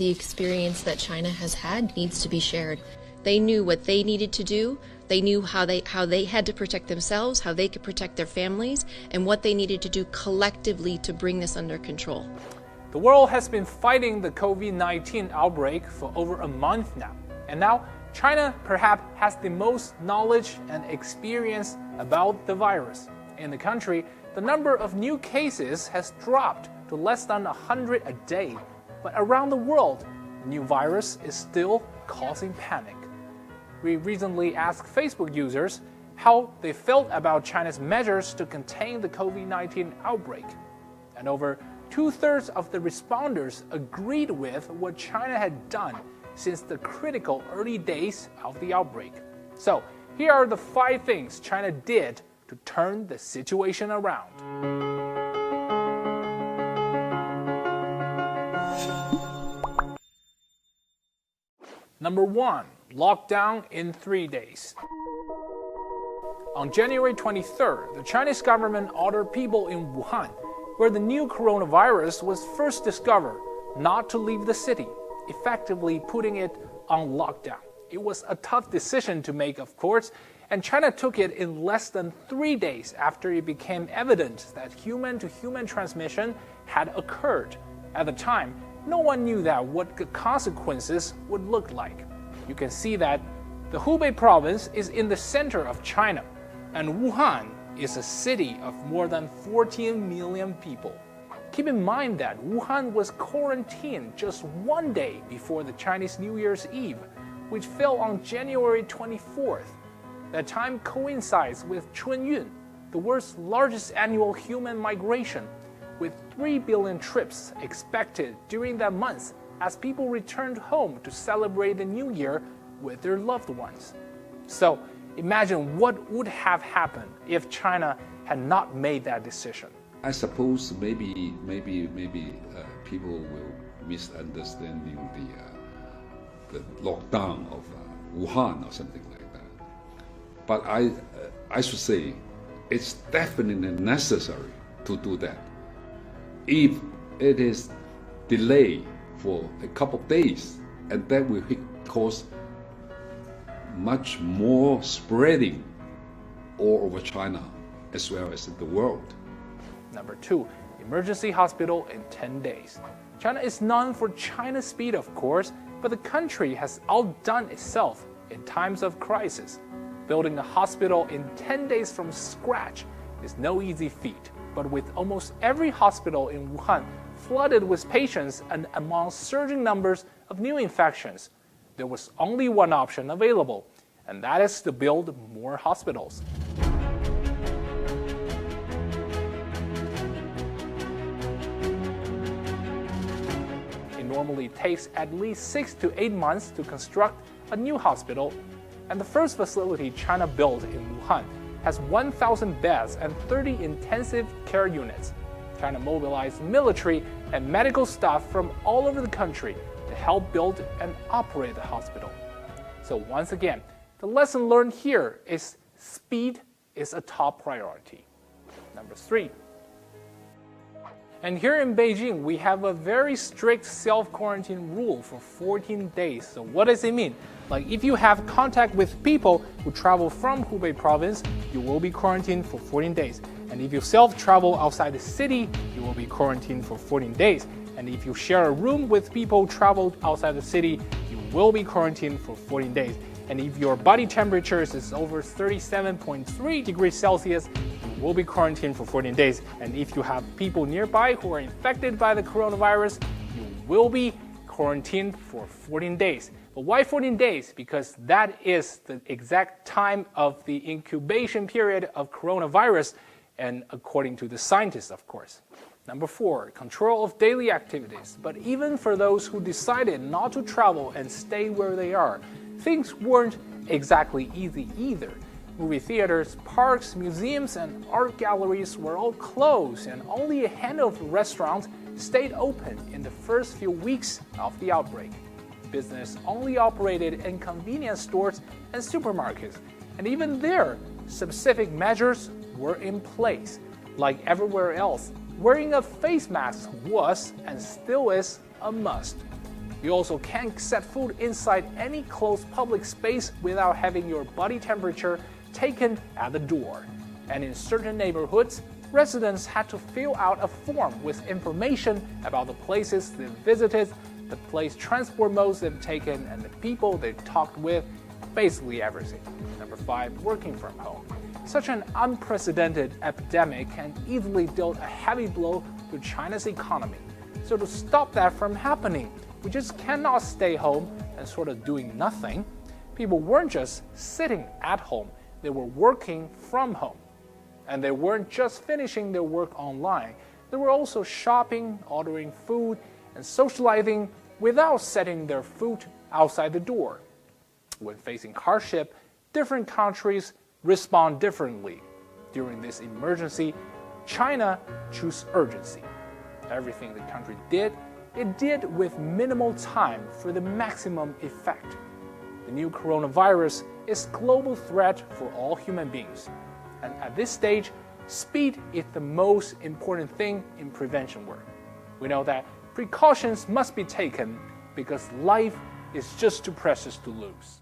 the experience that China has had needs to be shared. They knew what they needed to do. They knew how they had to protect themselves, how they could protect their families, and what they needed to do collectively to bring this under control. The world has been fighting the COVID-19 outbreak for over a month now. And now, China perhaps has the most knowledge and experience about the virus. In the country, the number of new cases has dropped to less than 100 a day. But around the world, the new virus is still causing panic. We recently asked Facebook users how they felt about China's measures to contain the COVID-19 outbreak. And over 2/3 of the responders agreed with what China had done since the critical early days of the outbreak. So, here are the 5 things China did to turn the situation around. Number 1. Lockdown in 3 days. On January 23rd, the Chinese government ordered people in Wuhan, where the new coronavirus was first discovered, not to leave the city, effectively putting it on lockdown. It was a tough decision to make, of course, and China took it in less than 3 days after it became evident that human-to-human transmission had occurred. At the time, no one knew what the consequences would look like. You can see that the Hubei province is in the center of China, and Wuhan is a city of more than 14 million people. Keep in mind that Wuhan was quarantined just 1 day before the Chinese New Year's Eve, which fell on January 24th. That time coincides with Chunyun, the world's largest annual human migration, with 3 billion trips expected during that month as people returned home to celebrate the new year with their loved ones. So, imagine what would have happened if China had not made that decision. I suppose maybe people will misunderstanding the lockdown of Wuhan or something like that. But I should say it's definitely necessary to do that. If it is delayed for a couple of days, and that will cause much more spreading all over China as well as in the world. Number 2, emergency hospital in 10 days. China is known for China's speed, of course, but the country has outdone itself in times of crisis. Building a hospital in 10 days from scratch is no easy feat, but with almost every hospital in Wuhan flooded with patients and among surging numbers of new infections, there was only one option available, and that is to build more hospitals. It normally takes at least 6 to 8 months to construct a new hospital, and the first facility China built in Wuhan has 1,000 beds and 30 intensive care units. China mobilized military and medical staff from all over the country to help build and operate the hospital. So once again, the lesson learned here is speed is a top priority. Number 3. And here in Beijing, we have a very strict self-quarantine rule for 14 days. So what does it mean? Like if you have contact with people who travel from Hubei province, you will be quarantined for 14 days. And if you self-travel outside the city, you will be quarantined for 14 days. And if you share a room with people who traveled outside the city, you will be quarantined for 14 days. And if your body temperature is over 37.3 degrees Celsius, you will be quarantined for 14 days. And if you have people nearby who are infected by the coronavirus, you will be quarantined for 14 days. But why 14 days? Because that is the exact time of the incubation period of coronavirus, and according to the scientists, of course. Number 4, control of daily activities. But even for those who decided not to travel and stay where they are, things weren't exactly easy either. Movie theaters, parks, museums, and art galleries were all closed, and only a handful of restaurants stayed open in the first few weeks of the outbreak. Business only operated in convenience stores and supermarkets, and even there, specific measures were in place. Like everywhere else, wearing a face mask was and still is a must. You also can't set foot inside any closed public space without having your body temperature taken at the door. And in certain neighborhoods, residents had to fill out a form with information about the places they've visited, the place transport modes they've taken, and the people they've talked with, basically everything. Number 5, working from home. Such an unprecedented epidemic can easily deal a heavy blow to China's economy. So to stop that from happening, we just cannot stay home and sort of doing nothing. People weren't just sitting at home, they were working from home. And they weren't just finishing their work online, they were also shopping, ordering food, and socializing without setting their foot outside the door. When facing hardship, different countries respond differently. During this emergency, China chose urgency. Everything the country did, it did with minimal time for the maximum effect. The new coronavirus is a global threat for all human beings. And at this stage, speed is the most important thing in prevention work. We know that precautions must be taken because life is just too precious to lose.